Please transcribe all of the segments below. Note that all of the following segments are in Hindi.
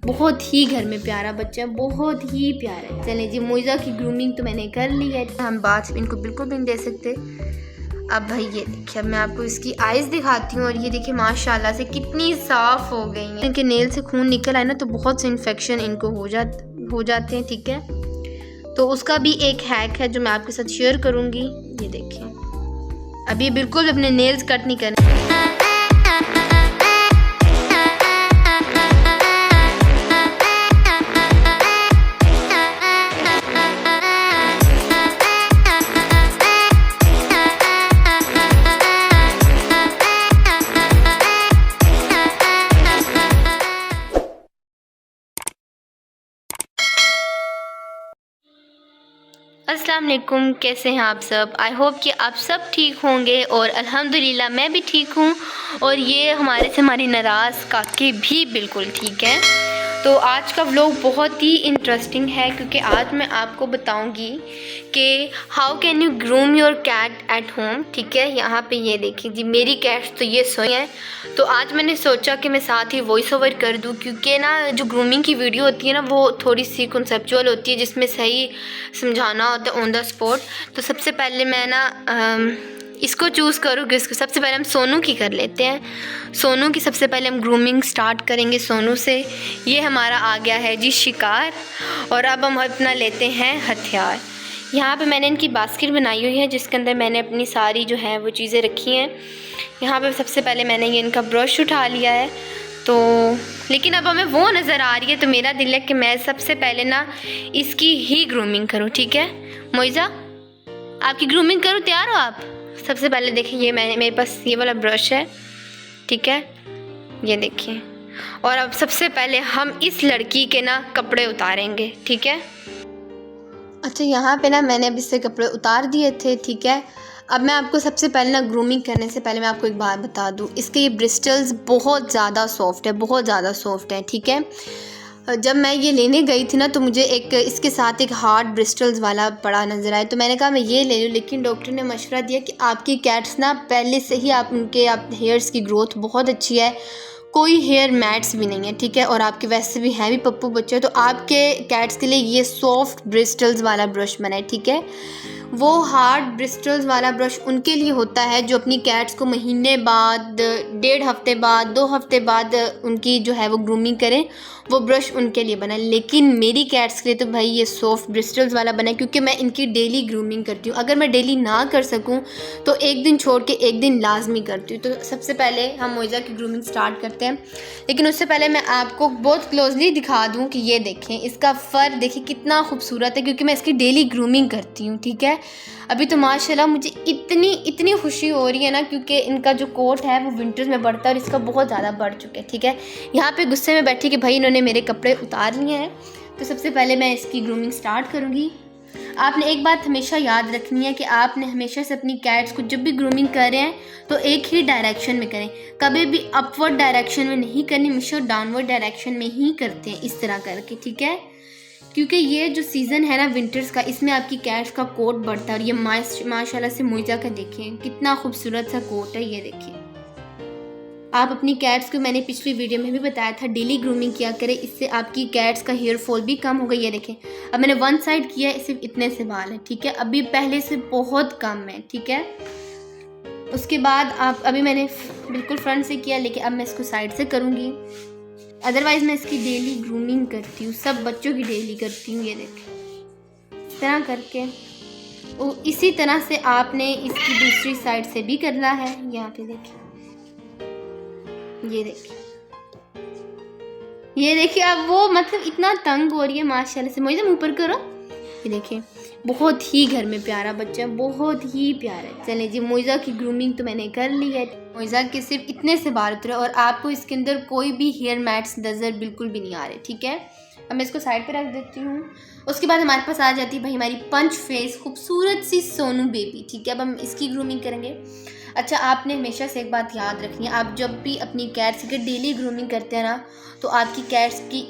बहुत ही घर में प्यारा बच्चा है, बहुत ही प्यारा है। चलें जी, मोइज़ा की ग्रूमिंग तो मैंने कर ली है। हम बात इनको बिल्कुल भी नहीं दे सकते। अब भाई ये देखिए, अब मैं आपको इसकी आइज़ दिखाती हूँ और ये देखिए माशाल्लाह से कितनी साफ़ हो गई हैं। इनके नेल से खून निकल आए ना तो बहुत से इन्फेक्शन इनको हो जाते हैं, ठीक है। तो उसका भी एक हैक है जो मैं आपके साथ शेयर करूँगी। ये देखिए, अभी बिल्कुल अपने नेल्स कट नहीं करने। अस्सलाम वालेकुम, कैसे हैं आप सब। आई होप कि आप सब ठीक होंगे और अल्हम्दुलिल्लाह मैं भी ठीक हूँ और ये हमारी नाराज़ काके भी बिल्कुल ठीक हैं। तो आज का व्लॉग बहुत ही इंटरेस्टिंग है क्योंकि आज मैं आपको बताऊंगी कि how can you groom your cat at home, ठीक है। यहाँ पे ये देखिए जी, मेरी कैट्स तो ये सोई हैं। तो आज मैंने सोचा कि मैं साथ ही वॉइस ओवर कर दूँ क्योंकि ना जो ग्रूमिंग की वीडियो होती है ना वो थोड़ी सी कॉन्सेप्चुअल होती है जिसमें सही समझाना होता है ऑन द स्पॉट। तो सबसे पहले मैं ना इसको चूज़ करूँगी। इसको सबसे पहले हम सोनू की कर लेते हैं। सोनू की सबसे पहले हम ग्रूमिंग स्टार्ट करेंगे सोनू से। ये हमारा आ गया है जी शिकार और अब हम अपना लेते हैं हथियार। यहाँ पे मैंने इनकी बास्केट बनाई हुई है जिसके अंदर मैंने अपनी सारी जो है वो चीज़ें रखी हैं। यहाँ पे सबसे पहले मैंने ये इनका ब्रश उठा लिया है। तो लेकिन अब हमें वो नज़र आ रही है तो मेरा दिल है कि मैं सबसे पहले ना इसकी ही ग्रूमिंग करूँ, ठीक है। मोइज़ा, आपकी ग्रूमिंग करूँ, तैयार हो आप। सबसे पहले देखिए, ये मेरे पास ये वाला ब्रश है, ठीक है। ये देखिए, और अब सबसे पहले हम इस लड़की के ना कपड़े उतारेंगे, ठीक है। अच्छा, यहाँ पे ना मैंने अब इससे कपड़े उतार दिए थे, ठीक है। अब मैं आपको सबसे पहले ना ग्रूमिंग करने से पहले मैं आपको एक बात बता दूँ, इसके ये ब्रिस्टल्स बहुत ज़्यादा सॉफ्ट है, बहुत ज़्यादा सॉफ्ट है, ठीक है। जब मैं ये लेने गई थी ना तो मुझे एक इसके साथ एक हार्ड ब्रिस्टल्स वाला पड़ा नज़र आया तो मैंने कहा मैं ये ले लूँ, लेकिन डॉक्टर ने मशवरा दिया कि आपकी कैट्स ना पहले से ही आप हेयर्स की ग्रोथ बहुत अच्छी है, कोई हेयर मैट्स भी नहीं है, ठीक है। और आपके वैसे भी हैं भी पप्पू बच्चे, तो आपके कैट्स के लिए ये सॉफ्ट ब्रिस्टल्स वाला ब्रश बना है, ठीक है। वो हार्ड ब्रिस्टल्स वाला ब्रश उनके लिए होता है जो अपनी कैट्स को महीने बाद, 1.5 हफ्ते बाद, 2 हफ्ते बाद उनकी जो है वो ग्रूमिंग करें, वो ब्रश उनके लिए बना है। लेकिन मेरी कैट्स के लिए तो भाई ये सॉफ्ट ब्रिस्टल्स वाला बना है क्योंकि मैं इनकी डेली ग्रूमिंग करती हूँ। अगर मैं डेली ना कर सकूँ तो एक दिन छोड़ के एक दिन लाजमी करती हूँ। तो सबसे पहले हम मोइज़ा की ग्रूमिंग स्टार्ट करते हैं, लेकिन उससे पहले मैं आपको बहुत क्लोजली दिखा दूँ कि ये देखें इसका फ़र देखिए कितना खूबसूरत है क्योंकि मैं इसकी डेली ग्रूमिंग करती हूँ, ठीक है। अभी तो माशाल्लाह मुझे इतनी खुशी हो रही है ना क्योंकि इनका जो कोट है वो विंटर्स में बढ़ता है और इसका बहुत ज़्यादा बढ़ चुका है, ठीक है। यहाँ पे गुस्से में बैठी कि भाई इन्होंने मेरे कपड़े उतार लिए हैं। तो सबसे पहले मैं इसकी ग्रूमिंग स्टार्ट करूँगी। आपने एक बात हमेशा याद रखनी है कि आपने हमेशा से अपनी कैट्स को जब भी ग्रूमिंग कर रहे हैं तो एक ही डायरेक्शन में करें, कभी भी अपवर्ड डायरेक्शन में नहीं करनी, हमेशा डाउनवर्ड डायरेक्शन में ही करते हैं इस तरह करके, ठीक है। क्योंकि ये जो सीज़न है ना विंटर्स का, इसमें आपकी कैट्स का कोट बढ़ता है। और ये माशाल्लाह से मोइज़ा का देखें कितना खूबसूरत सा कोट है, ये देखिए। आप अपनी कैट्स को, मैंने पिछली वीडियो में भी बताया था, डेली ग्रूमिंग किया करें, इससे आपकी कैट्स का हेयर फॉल भी कम होगा। ये देखें, अब मैंने वन साइड किया है, सिर्फ इतने से बाल है, ठीक है। अभी पहले से बहुत कम है, ठीक है। उसके बाद आप, अभी मैंने बिल्कुल फ्रंट से किया लेकिन अब मैं इसको साइड से करूँगी। अदरवाइज़ मैं इसकी डेली ग्रूमिंग करती हूँ, सब बच्चों की डेली करती हूँ। ये देखें इस तरह करके, और इसी तरह से आपने इसकी दूसरी साइड से भी करना है। यहाँ पे देखिए, ये देखिए, ये देखिए। अब वो मतलब इतना तंग हो रही है माशाल्लाह से। मुझे मुँह पर करो, ये देखिए बहुत ही घर में प्यारा बच्चा है, बहुत ही प्यारा है। चले जी, मोइज़ा की ग्रूमिंग तो मैंने कर ली है। मोइज़ा के सिर्फ इतने से बाल उतरे और आपको इसके अंदर कोई भी हेयर मैट्स नज़र बिल्कुल भी नहीं आ रहे, ठीक है। अब मैं इसको साइड पे रख देती हूँ। उसके बाद हमारे पास आ जाती है भाई हमारी पंच फेस खूबसूरत सी सोनू बेबी, ठीक है। अब हम इसकी ग्रूमिंग करेंगे। अच्छा, आपने हमेशा से एक बात याद रखनी है, आप जब भी अपनी कैट्स की डेली ग्रूमिंग करते हैं ना तो आपकी कैट्स की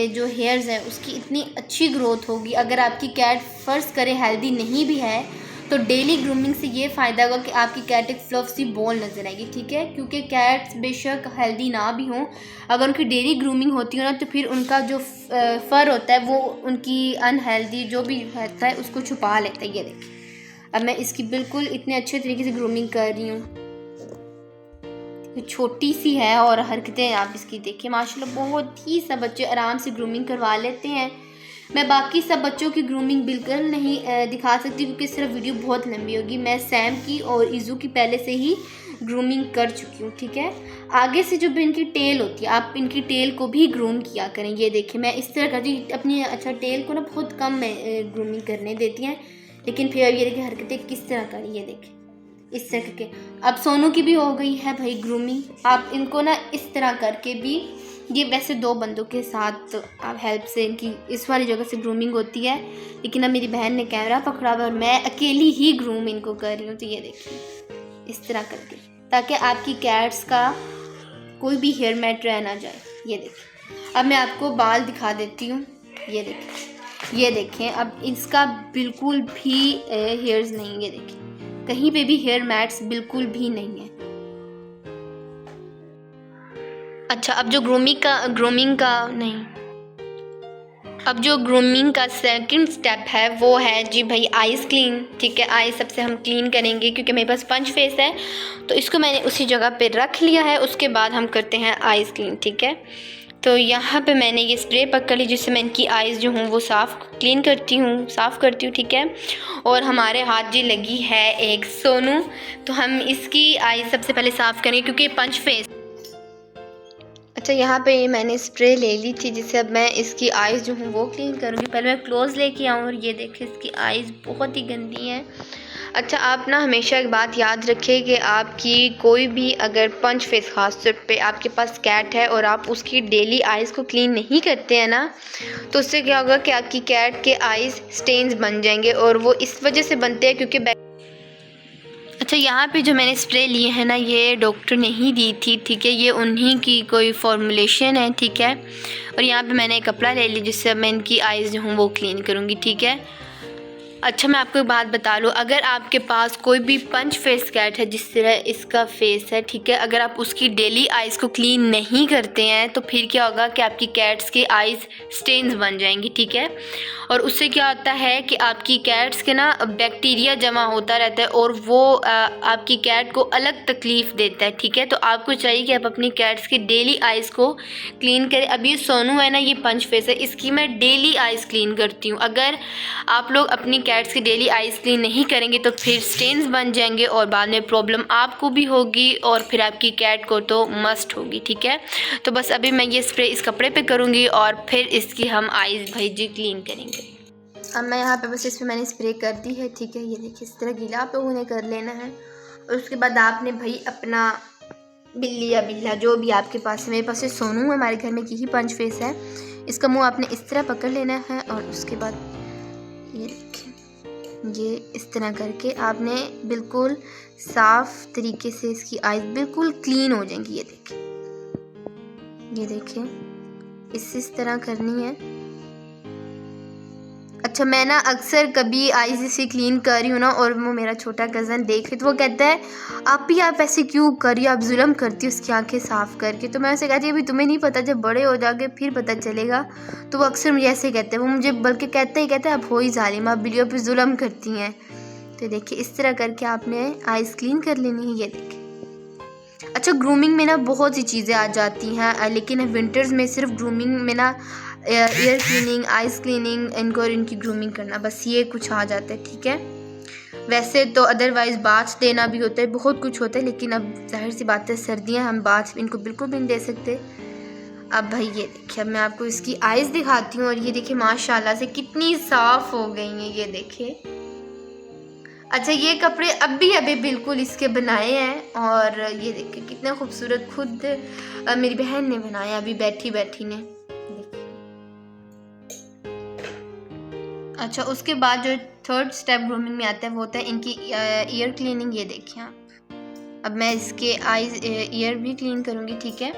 जो हेयर्स हैं उसकी इतनी अच्छी ग्रोथ होगी। अगर आपकी कैट फ़र्ज़ करे हेल्दी नहीं भी है तो डेली ग्रूमिंग से ये फ़ायदा होगा कि आपकी कैट एक फ्लफी बॉल नज़र आएगी, ठीक है। क्योंकि कैट्स बेशक हेल्दी ना भी हों, अगर उनकी डेली ग्रूमिंग होती है ना तो फिर उनका जो फ़र होता है वो उनकी अनहेल्दी जो भी रहता है उसको छुपा लेता है। ये देखिए अब मैं इसकी बिल्कुल इतने अच्छे तरीके से ग्रूमिंग कर रही हूँ। छोटी सी है और हरकतें आप इसकी देखिए माशाल्लाह बहुत ही सब बच्चे आराम से ग्रूमिंग करवा लेते हैं। मैं बाकी सब बच्चों की ग्रूमिंग बिल्कुल नहीं दिखा सकती क्योंकि सिर्फ वीडियो बहुत लंबी होगी। मैं सैम की और इज़ू की पहले से ही ग्रूमिंग कर चुकी हूँ, ठीक है। आगे से जो भी इनकी टेल होती है आप इनकी टेल को भी ग्रूम किया करें। ये देखिए मैं इस तरह करती अपनी टेल को ना बहुत कम ग्रूमिंग करने देती हैं, लेकिन फिर ये देखिए हरकतें किस तरह करी, ये देखिए इस तरह करके। अब सोनू की भी हो गई है भाई ग्रूमिंग। आप इनको ना इस तरह करके भी, ये वैसे 2 बंदों के साथ आप हेल्प से इनकी इस वाली जगह से ग्रूमिंग होती है, लेकिन अब मेरी बहन ने कैमरा पकड़ा हुआ और मैं अकेली ही ग्रूम इनको कर रही हूँ। तो ये देखिए इस तरह करके, ताकि आपकी कैट्स का कोई भी हेयर मैट रह ना जाए। ये देखिए अब मैं आपको बाल दिखा देती हूँ। ये देखिए, ये देखें अब इसका बिल्कुल भी हेयर्स नहीं, ये देखिए कहीं पे भी हेयर मैट्स बिल्कुल भी नहीं है। अच्छा अब जो ग्रूमिंग का सेकंड स्टेप है वो है जी भाई आईज़ क्लीन, ठीक है। आईज़ सबसे हम क्लीन करेंगे क्योंकि मेरे पास पंच फेस है तो इसको मैंने उसी जगह पे रख लिया है। उसके बाद हम करते हैं आईज़ क्लीन, ठीक है। तो यहाँ पे मैंने ये स्प्रे पकड़ ली जिससे मैं इनकी आइज़ जो हूँ वो साफ़ करती हूँ, ठीक है। और हमारे हाथ जी लगी है एक सोनू, तो हम इसकी आइज़ सबसे पहले साफ़ करेंगे क्योंकि पंच फेस। अच्छा यहाँ पे ये मैंने स्प्रे ले ली थी जिससे अब मैं इसकी आइज़ जो हूँ वो क्लीन करूँगी। पहले मैं क्लोज़ लेके आऊँ और ये देखिए इसकी आइज़ बहुत ही गंदी हैं। अच्छा आप ना हमेशा एक बात याद रखें कि आपकी कोई भी अगर पंच फेस ख़ास तौर पे आपके पास कैट है और आप उसकी डेली आइज़ को क्लीन नहीं करते हैं ना, तो उससे क्या होगा कि आपकी कैट के आइज़ स्टेन्स बन जाएंगे और वो इस वजह से बनते हैं क्योंकि अच्छा यहाँ पे जो मैंने स्प्रे लिए है ना ये डॉक्टर ने ही दी थी, ठीक है। ये उन्हीं की कोई फॉर्मुलेशन है, ठीक है। और यहाँ पे मैंने एक कपड़ा ले लिया जिससे मैं इनकी आइज़ जो हूँ वो क्लीन करूँगी, ठीक है। अच्छा मैं आपको एक बात बता लूँ, अगर आपके पास कोई भी पंच फेस कैट है जिस तरह इसका फेस है, ठीक है, अगर आप उसकी डेली आइज़ को क्लीन नहीं करते हैं तो फिर क्या होगा कि आपकी कैट्स की आइज़ स्टेन्स बन जाएंगी, ठीक है। और उससे क्या होता है कि आपकी कैट्स के ना बैक्टीरिया जमा होता रहता है और वो आपकी कैट को अलग तकलीफ़ देता है, ठीक है। तो आपको चाहिए कि आप अपनी कैट्स की डेली आइज़ को क्लीन करें। अब ये सोनू है ना, ये पंच फेस है, इसकी मैं डेली आइज़ क्लीन करती हूँ। अगर आप लोग अपनी कैट्स की डेली आइज़ क्लीन नहीं करेंगे तो फिर स्टेन्स बन जाएंगे और बाद में प्रॉब्लम आपको भी होगी और फिर आपकी कैट को तो मस्ट होगी, ठीक है। तो बस अभी मैं ये स्प्रे इस कपड़े पे करूँगी और फिर इसकी हम आइज़ भाई जी क्लीन करेंगे। अब मैं यहाँ पे बस इसमें मैंने स्प्रे कर दी है, ठीक है। ये देखिए इस तरह गीला आप लोगों ने कर लेना है और उसके बाद आपने भाई अपना बिल्ली या बिल्ला जो भी आपके पास है, मेरे पास ये सोनू है, हमारे घर में यही पंच फेस है, इसका मुँह आपने इस तरह पकड़ लेना है और उसके बाद ये देखिए ये इस तरह करके आपने बिल्कुल साफ़ तरीके से इसकी आइज़ बिल्कुल क्लीन हो जाएंगी। ये देखिए इस तरह करनी है। अच्छा मैं ना अक्सर कभी आइज़ इसे क्लीन कर रही हूँ ना और वो मेरा छोटा कज़न देखे तो वो कहता है आप ऐसे क्यों कर रही हो, आप जुल्म करती हो उसकी आंखें साफ़ करके। तो मैं उसे कहती हूँ अभी तुम्हें नहीं पता, जब बड़े हो जाओगे फिर पता चलेगा। तो वो अक्सर मुझे ऐसे कहते हैं, वो मुझे बल्कि कहते हैं आप हो ही जालिम, आप बिल्लियों पर जुल्म करती हैं। तो देखिए इस तरह करके आपने आइज़ क्लीन कर लेनी है। ये देखिए अच्छा ग्रूमिंग में ना बहुत सी चीज़ें आ जाती हैं, लेकिन विंटर्स में सिर्फ ग्रूमिंग में ना ईयर क्लीनिंग, आइज़ क्लीनिंग, इनको और इनकी ग्रूमिंग करना, बस ये कुछ आ जाता है, ठीक है। वैसे तो अदरवाइज़ बाथ देना भी होता है, बहुत कुछ होता है, लेकिन अब जाहिर सी बात है सर्दियाँ, हम बाथ इनको बिल्कुल भी नहीं दे सकते। अब भाई ये देखिए अब मैं आपको इसकी आइज़ दिखाती हूँ और ये देखिए माशाल्लाह से कितनी साफ़ हो गई हैं, ये देखिए। अच्छा ये कपड़े अभी बिल्कुल इसके बनाए हैं और ये देखिए कितने खूबसूरत खुद मेरी बहन ने बनाया अभी बैठी ने। अच्छा उसके बाद जो थर्ड स्टेप ग्रूमिंग में आता है वो होता है इनकी ईयर क्लीनिंग। ये देखिए अब मैं इसके आईज ईयर भी क्लीन करूँगी, ठीक है।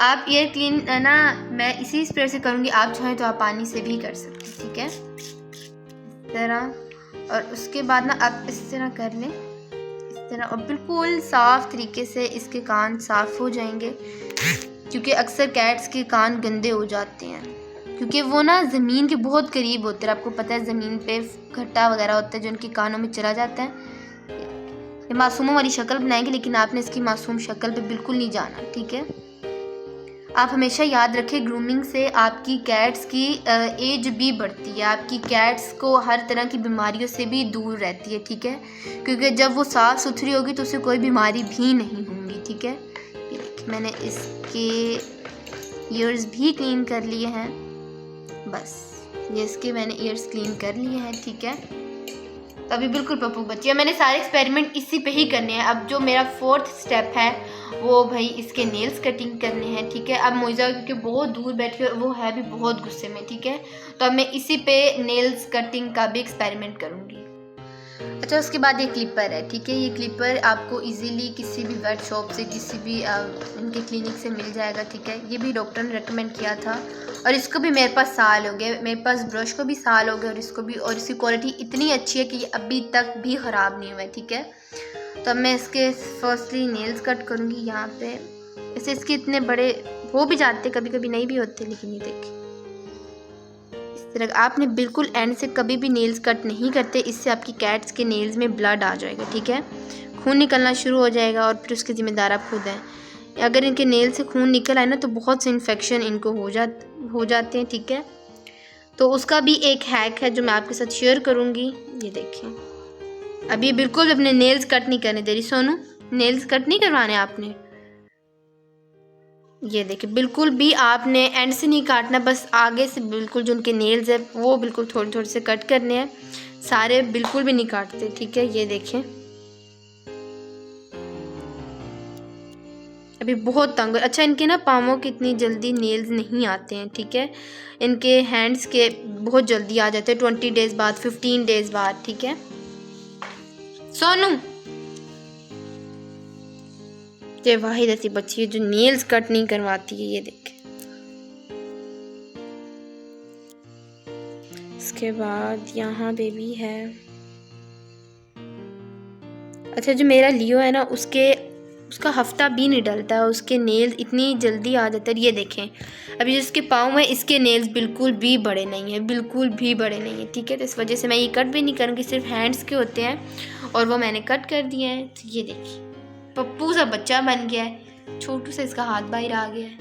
आप ईयर क्लीन ना मैं इसी स्प्रे से करूँगी, आप चाहें तो आप पानी से भी कर सकते हैं, ठीक है। इस तरह और उसके बाद ना आप इस तरह कर लें, इस तरह, और बिल्कुल साफ़ तरीके से इसके कान साफ़ हो जाएंगे, क्योंकि अक्सर कैट्स के कान गंदे हो जाते हैं क्योंकि वो ना ज़मीन के बहुत करीब होते हैं। आपको पता है ज़मीन पे घट्टा वगैरह होता है जो उनके कानों में चला जाता है। ये मासूमों वाली शक्ल बनाएंगे, लेकिन आपने इसकी मासूम शक्ल पे बिल्कुल नहीं जाना, ठीक है। आप हमेशा याद रखें, ग्रूमिंग से आपकी कैट्स की एज भी बढ़ती है, आपकी कैट्स को हर तरह की बीमारियों से भी दूर रहती है, ठीक है, क्योंकि जब वो साफ़ सुथरी होगी तो उसे कोई बीमारी भी नहीं होगी, ठीक है। ये देखिए मैंने इसके ईयर्स भी क्लीन कर लिए हैं, बस ये इसके मैंने ईयर्स क्लीन कर लिए हैं, ठीक है। तो अभी बिल्कुल पप्पू बच्ची है, मैंने सारे एक्सपेरिमेंट इसी पे ही करने हैं। अब जो मेरा 4th स्टेप है वो भाई इसके नेल्स कटिंग करने हैं, ठीक है। अब मोइज़ा क्योंकि बहुत दूर बैठी है और वो है भी बहुत गुस्से में, ठीक है, तो अब मैं इसी पे नेल्स कटिंग का भी एक्सपेरिमेंट करूँगी। अच्छा, उसके बाद ये क्लिपर है, ठीक है। ये क्लिपर आपको इजीली किसी भी वेट शॉप से, किसी भी इनके क्लिनिक से मिल जाएगा, ठीक है। ये भी डॉक्टर ने रेकमेंड किया था और इसको भी मेरे पास साल हो गए, मेरे पास ब्रश को भी साल हो गए और इसको भी, और इसकी क्वालिटी इतनी अच्छी है कि ये अभी तक भी ख़राब नहीं हुआ है, ठीक है। तो अब मैं इसके फर्स्टली नेल्स कट करूँगी यहाँ पे। ऐसे इसके इतने बड़े हो भी जाते, कभी कभी नहीं भी होते, लेकिन ये देखिए इस तरह आपने बिल्कुल एंड से कभी भी नेल्स कट नहीं करते, इससे आपकी कैट्स के नेल्स में ब्लड आ जाएगा, ठीक है, खून निकलना शुरू हो जाएगा और फिर उसके ज़िम्मेदार आप खुद हैं। अगर इनके नेल से खून निकल आए ना तो बहुत से इन्फेक्शन इनको हो जाते हैं, ठीक है। तो उसका भी एक हैक है जो मैं आपके साथ शेयर करूँगी। ये देखिए, अभी बिल्कुल अपने नेल्स कट नहीं करने दे रही सोनू, नेल्स कट नहीं करवाने आपने। ये देखिए बिल्कुल भी आपने एंड से नहीं काटना, बस आगे से बिल्कुल जो उनके नेल्स है वो बिल्कुल थोड़े थोड़े से कट करने हैं, सारे बिल्कुल भी नहीं काटते, ठीक है। ये देखें अभी बहुत तंग। अच्छा, इनके ना पाँवों के इतनी जल्दी नेल्स नहीं आते हैं, ठीक है, इनके हैंड्स के बहुत जल्दी आ जाते हैं, 20 डेज़ बाद, 15 डेज़ बाद, ठीक है। सोनू, ये वाहिद ऐसी बच्ची है जो नेल्स कट नहीं करवाती है। ये देखें, इसके बाद यहाँ बेबी है। अच्छा, जो मेरा लियो है ना उसका हफ्ता भी नहीं डलता है, उसके नेल्स इतनी जल्दी आ जाते हैं। ये देखें अभी जिसके पाँव में इसके नेल्स बिल्कुल भी बड़े नहीं हैं, बिल्कुल भी बड़े नहीं हैं, ठीक है। तो इस वजह से मैं ये कट भी नहीं करूँगी, सिर्फ हैंड्स के होते हैं और वो मैंने कट कर दिए हैं। तो ये देखिए पप्पू सा बच्चा बन गया है, छोटू सा इसका हाथ बाहर आ गया है।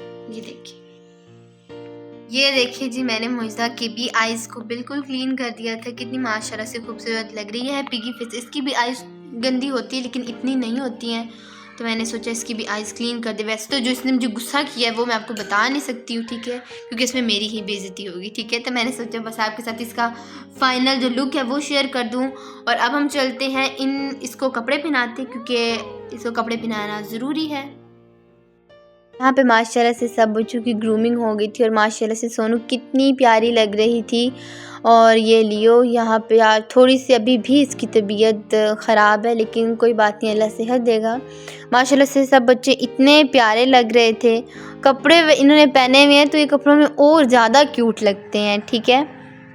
ये देखिए जी, मैंने मोइज़ा की भी आइज़ को बिल्कुल क्लीन कर दिया था, कितनी माशाल्लाह से खूबसूरत लग रही है पिगी फेस। इसकी भी आइज़ गंदी होती है लेकिन इतनी नहीं होती हैं, तो मैंने सोचा इसकी भी आइज़ क्लीन कर दे। वैसे तो जो इसने मुझे गुस्सा किया है वो मैं आपको बता नहीं सकती हूँ, ठीक है, क्योंकि इसमें मेरी ही बेइज्जती होगी, ठीक है। तो मैंने सोचा बस आपके साथ इसका फाइनल जो लुक है वो शेयर कर दूँ। और अब हम चलते हैं इसको कपड़े पहनाते, क्योंकि इसको कपड़े पहनाना ज़रूरी है। यहाँ पे माशाल्लाह से सब बच्चों की ग्रूमिंग हो गई थी और माशाल्लाह से सोनू कितनी प्यारी लग रही थी। और ये लियो यहाँ पे यार थोड़ी सी अभी भी इसकी तबीयत ख़राब है, लेकिन कोई बात नहीं, अल्लाह सेहत देगा। माशाल्लाह से सब बच्चे इतने प्यारे लग रहे थे, कपड़े इन्होंने पहने हुए हैं तो ये कपड़ों में और ज़्यादा क्यूट लगते हैं, ठीक है।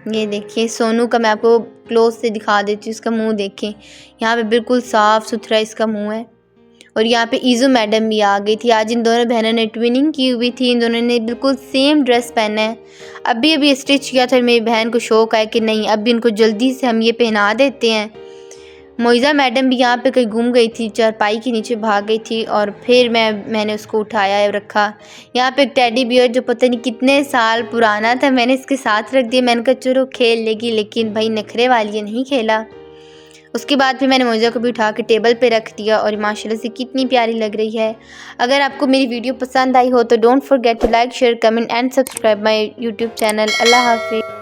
ये देखिए सोनू का मैं आपको क्लोज से दिखा देती हूँ, इसका मुँह देखें, यहाँ पर बिल्कुल साफ़ सुथरा इसका मुँह है। और यहाँ पे ईज़ू मैडम भी आ गई थी। आज इन दोनों बहनों ने ट्विनिंग की हुई थी, इन दोनों ने बिल्कुल सेम ड्रेस पहना है। अभी स्टिच किया था, मेरी बहन को शौक है कि नहीं अभी इनको जल्दी से हम ये पहना देते हैं। मोइज़ा मैडम भी यहाँ पे कहीं घूम गई थी, चारपाई के नीचे भाग गई थी और फिर मैंने उसको उठाया और रखा। यहाँ पे एक टेडी बियर जो पता नहीं कितने साल पुराना था, मैंने इसके साथ रख दिया। मैंने कहा चलो खेल लेगी, लेकिन भाई नखरे वाली है, नहीं खेला। उसके बाद फिर मैंने मोइज़ा को भी उठा के टेबल पे रख दिया और माशाल्लाह से कितनी प्यारी लग रही है। अगर आपको मेरी वीडियो पसंद आई हो तो don't forget to like, share, comment and subscribe my YouTube channel. अल्लाह हाफिज़।